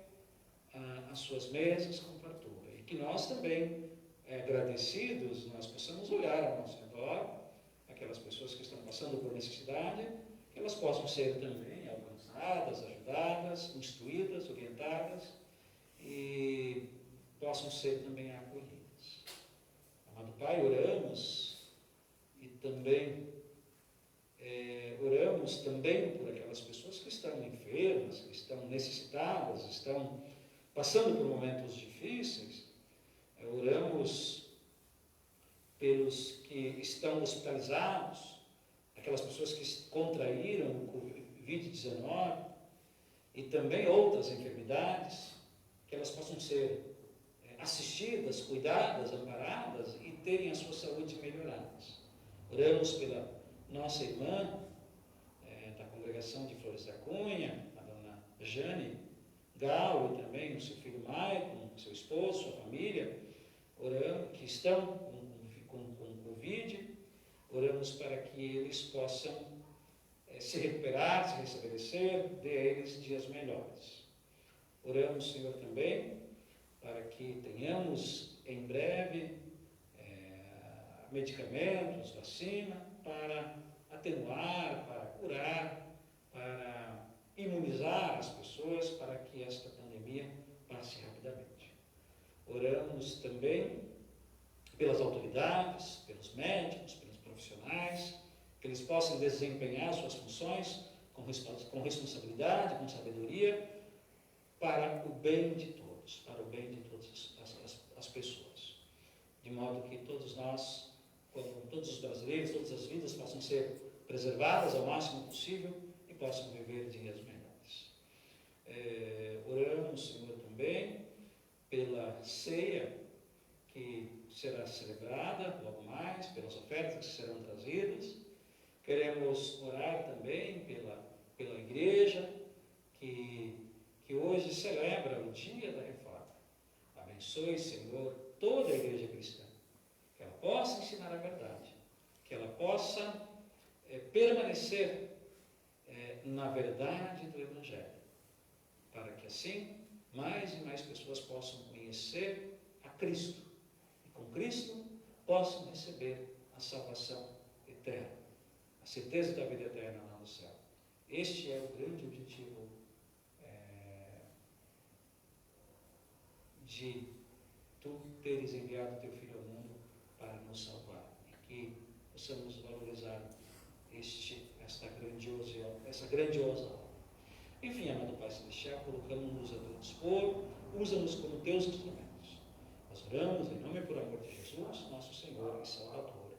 as suas mesas com fartura. E que nós também, agradecidos, nós possamos olhar ao nosso redor, aquelas pessoas que estão passando por necessidade, que elas possam ser também alcançadas, ajudadas, instruídas, orientadas e possam ser também acolhidas. Amado Pai, oramos e também oramos também por aquelas pessoas que estão enfermas, que estão necessitadas, estão passando por momentos difíceis. Oramos pelos que estão hospitalizados, aquelas pessoas que contraíram o Covid-19 e também outras enfermidades, que elas possam ser assistidas, cuidadas, amparadas e terem a sua saúde melhoradas. Oramos pela nossa irmã da congregação de Flores da Cunha, a dona Jane Gal, e também o seu filho Maicon, seu esposo, sua família, oramos, que estão com Covid. Oramos para que eles possam se recuperar, se restabelecer, dê a eles dias melhores. Oramos, Senhor, também para que tenhamos em breve medicamentos, vacina, para atenuar, para curar, para imunizar as pessoas, para que esta pandemia passe rapidamente. Oramos também pelas autoridades, pelos médicos, pelos profissionais, que eles possam desempenhar suas funções com responsabilidade, com sabedoria, para o bem de todos, para o bem de todas as pessoas. De modo que todos nós, como todos os brasileiros, todas as vidas possam ser preservadas ao máximo possível e possam viver dias melhores. Oramos, Senhor, também pela ceia que será celebrada logo mais, pelas ofertas que serão trazidas. Queremos orar também pela igreja que hoje celebra o dia da reforma. Abençoe, Senhor, toda a igreja cristã, que ela possa ensinar a verdade, que ela possa permanecer na verdade do Evangelho, para que assim mais e mais pessoas possam conhecer a Cristo e com Cristo possam receber a salvação eterna, a certeza da vida eterna lá no céu. Este é o grande objetivo de tu teres enviado teu Filho ao mundo para nos salvar, e que possamos valorizar essa grandiosa obra. Enfim, amado Pai Celestial, colocamos-nos a teu dispor, usa-nos como teus instrumentos. Nós oramos em nome e por amor de Jesus, nosso Senhor e Salvador.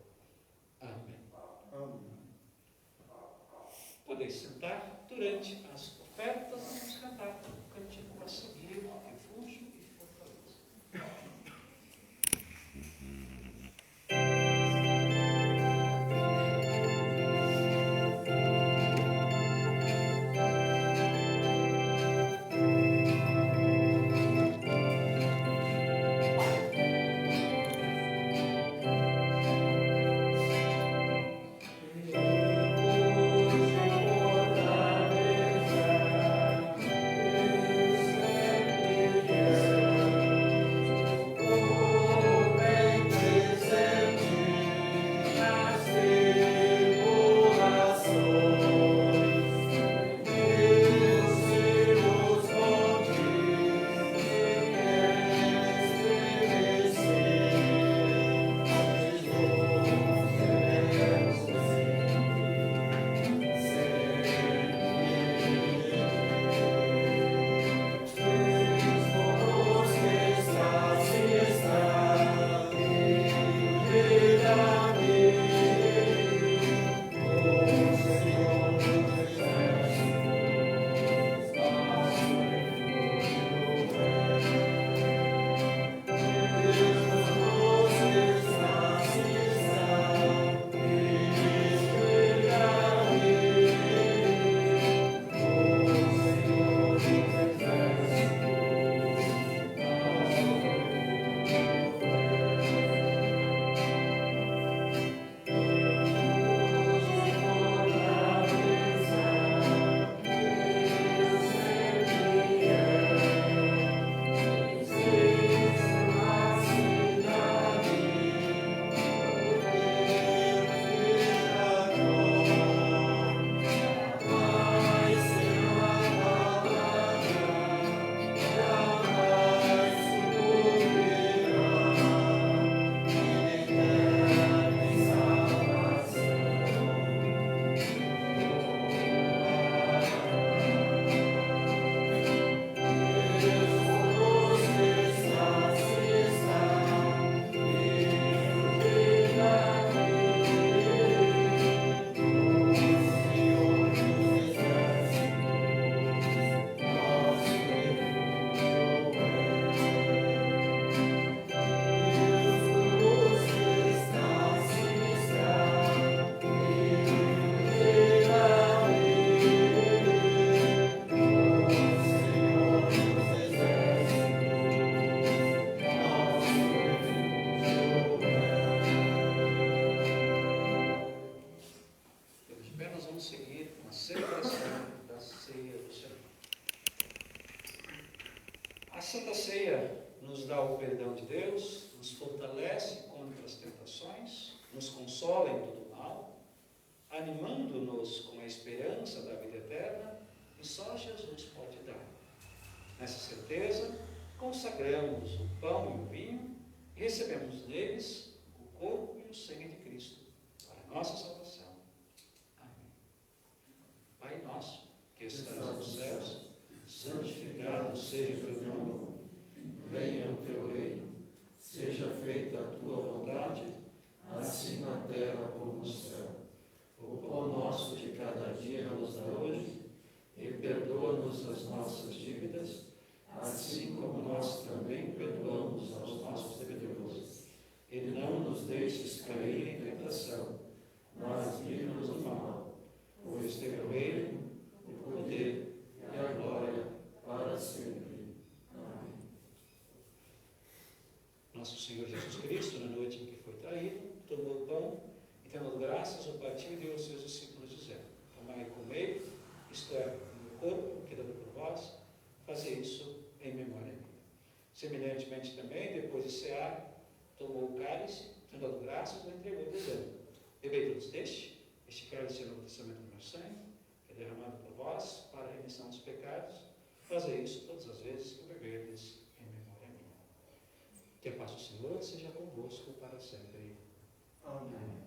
Amém. Amém. Podeis sentar. Durante as ofertas, vamos cantar o cantigo a seguir, refúgio e fortaleza. Fortaleza, nos dá o perdão de Deus, nos fortalece contra as tentações, nos consola em todo o mal, animando-nos com a esperança da vida eterna, que só Jesus pode dar. Nessa certeza, consagramos o pão e o vinho e recebemos neles o corpo e o sangue de Cristo, para a nossa salvação. Amém. Pai nosso, que estás nos céus, santificado seja o teu nome. Venha o teu reino, seja feita a tua vontade, assim na terra como no céu. O pão nosso de cada dia nos dá hoje, e perdoa-nos as nossas dívidas, assim como nós também perdoamos aos nossos devedores. E não nos deixes cair em tentação, mas livra-nos do mal, pois teu é o reino, o poder e a glória para sempre. Amém. Nosso Senhor Jesus Cristo, na noite em que foi traído, tomou o pão e, tendo graças, o partiu e deu aos seus discípulos, dizendo: tomai e comei, isto é, o meu corpo, que é dado por vós, fazei isso em memória minha. Semelhantemente também, depois de cear, tomou o cálice, tendo dado graças, o entregou, dizendo: bebei todos deste, este cálice é o Novo Testamento do meu sangue, que é derramado por vós para a remissão dos pecados. Fazei isso todas as vezes que o beberdes em memória minha. Que a paz do Senhor seja convosco para sempre. Amém.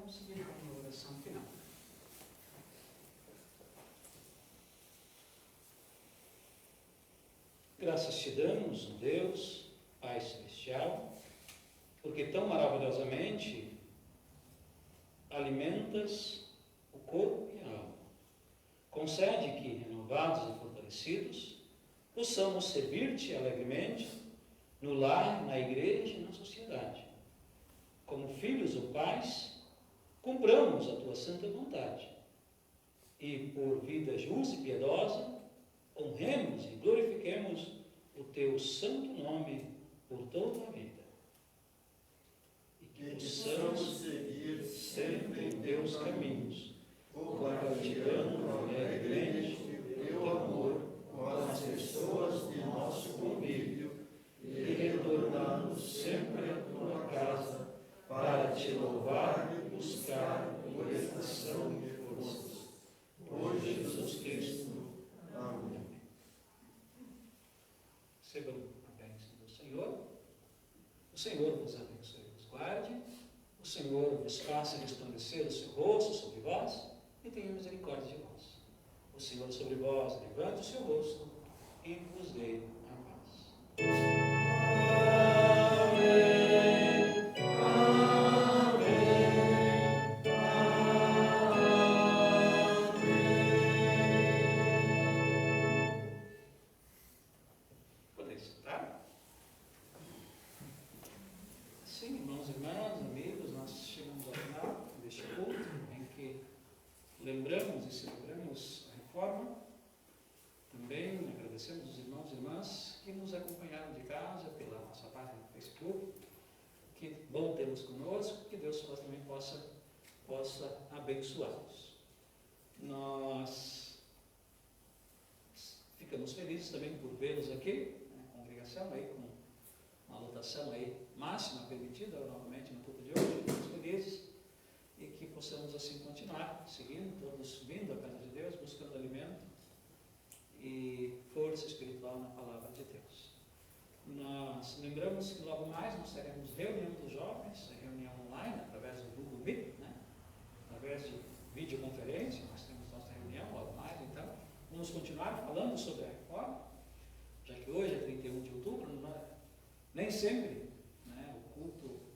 vamos seguir com a oração final. Graças te damos, ó Deus, Pai Celestial, porque tão maravilhosamente alimentas o corpo e a alma. Concede que, renovados e fortalecidos, possamos servir-te alegremente no lar, na igreja e na sociedade. Como filhos ou pais, cumpramos a tua santa vontade e, por vida justa e piedosa, honremos e glorifiquemos o teu santo nome por toda a vida. E que possamos seguir sempre em teus caminhos, compartilhando alegremente o teu amor com as pessoas de nosso convívio e retornando sempre à tua casa para te louvar e buscar orientação de forças. Por Jesus Cristo. Amém. Recebam a bênção do Senhor. O Senhor vos abençoe e vos guarde. O Senhor vos faça resplandecer o seu rosto sobre vós e tenha misericórdia de vós. O Senhor sobre vós levante o seu rosto e vos dê a paz. Lembramos e celebramos a reforma. Também agradecemos os irmãos e irmãs que nos acompanharam de casa pela nossa página no Facebook. Que bom tê-los conosco, que Deus também possa abençoá-los. Nós ficamos felizes também por vê-los aqui, a congregação aí com uma lotação aí máxima permitida novamente no culto de hoje. Ficamos felizes. E que possamos assim continuar, seguindo, todos vindo à casa de Deus, buscando alimento e força espiritual na palavra de Deus. Nós lembramos que logo mais nós teremos reunião dos jovens, reunião online, através do Google Meet, através de videoconferência, nós temos nossa reunião logo mais, então vamos continuar falando sobre a reforma, já que hoje é 31 de outubro, nem sempre o culto,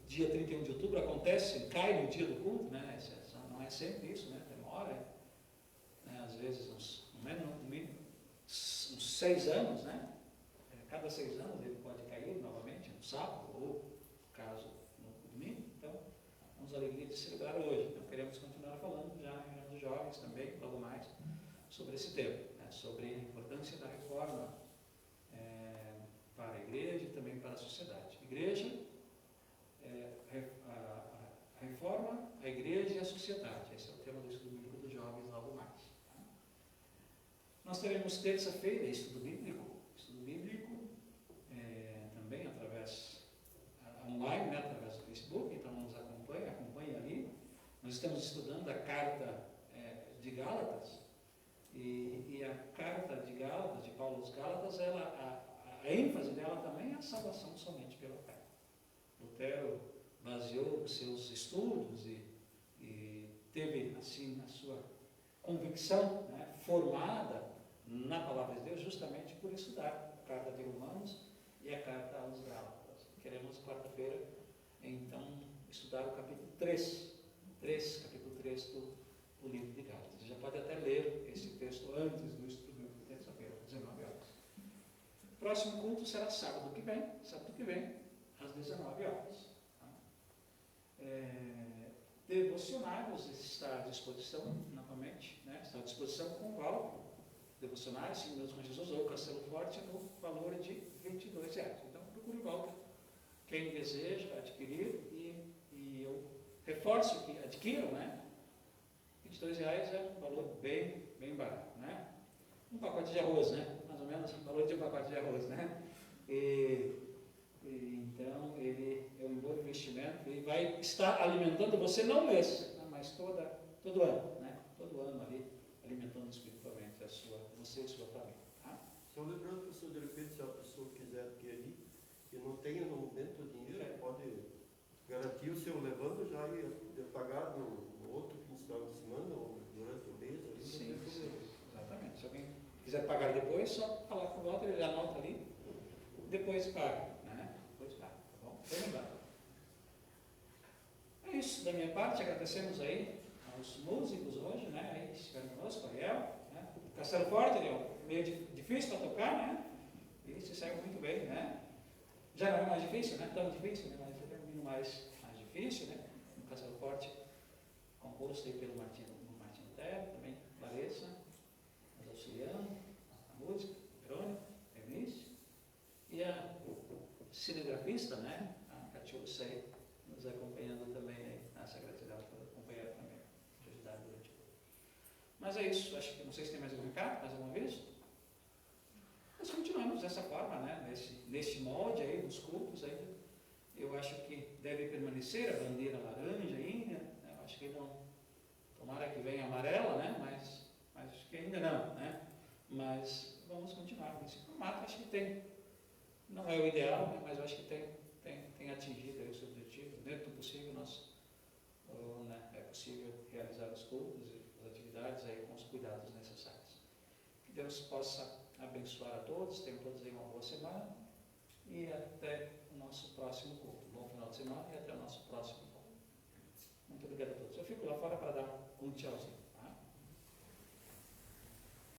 dia 31 de outubro acontece, cai no dia do culto, não é sempre isso, demora, às vezes uns 6 anos, cada 6 anos ele pode cair novamente, no sábado, ou caso no domingo. Então, temos a alegria de celebrar hoje. Então, queremos continuar falando já em reunião dos jovens também, logo mais, sobre esse tema, sobre a importância da reforma para a igreja e também para a sociedade. Igreja, a reforma, a igreja e a sociedade. Esse é o tema do estudo bíblico dos jovens logo mais. Nós teremos terça-feira estudo bíblico também através online, através do Facebook, então nos acompanhe ali. Nós estamos estudando a carta de Gálatas e a carta de Gálatas, de Paulo aos Gálatas, a ênfase dela também é a salvação somente pela fé. Lutero baseou os seus estudos e teve assim a sua convicção formada na palavra de Deus justamente por estudar a carta de Romanos e a carta aos Gálatas. Queremos quarta-feira então estudar o capítulo 3 do livro de Gálatas. Você já pode até ler esse texto antes do estudo de terça-feira, 19 horas. O próximo culto será sábado que vem, às 19 horas. Devocionários está à disposição novamente, está à disposição com o Val, devocionários 5 minutos com Jesus ou Castelo Forte no valor de R$22. Então procure o Val, quem deseja adquirir, e eu reforço que adquiram, R$22 é um valor bem barato, um pacote de arroz, mais ou menos o valor de um pacote de arroz, então ele é um bom investimento e vai estar alimentando você não mês, mas todo ano, todo ano ali, alimentando espiritualmente você e sua família. Só lembrando, professor, de repente, se a pessoa quiser adquirir e não tenha no momento o dinheiro, pode garantir o seu vai pagar no outro final de semana ou durante o mês. Ali, Sim, exatamente. Se alguém quiser pagar depois, só falar com o Walter, ele anota ali, depois paga, né? Depois paga, tá bom? Bem lembrado. É isso da minha parte, agradecemos aí aos músicos hoje, né? Aí estiveram conosco, Ariel, né? Castelo Forte, Ariel, meio difícil para tocar, né? E se segue muito bem, né? Já não é mais difícil, né? Tão difícil, né? Mas é um pouquinho mais difícil, né? No Castelo Forte, composto aí pelo Martinho Terra, também Larissa, nos auxiliando, a música, Verônica, Eunice, e a cinegrafista, né? A Catiúcia Sei, nos acompanhando também aí. Essa gratidão por acompanhar também, te ajudar durante o dia. Mas é isso, acho que não sei se tem mais algum recado, mais uma vez. Nós continuamos dessa forma, né? Nesse molde aí, dos cultos ainda. Eu acho que deve permanecer a bandeira laranja ainda, né? Eu acho que não, tomara que venha amarela, né? Mas acho que ainda não, né? Mas vamos continuar nesse formato, acho que tem. Não é o ideal, né? Mas eu acho que tem atingido aí o seu objetivo. Dentro do possível, né? É possível realizar os cultos e as atividades aí com os cuidados necessários. Que Deus possa abençoar a todos, tenham todos aí uma boa semana e até o nosso próximo culto. Bom final de semana e até o nosso próximo culto. Muito obrigado a todos. Eu fico lá fora para dar um tchauzinho.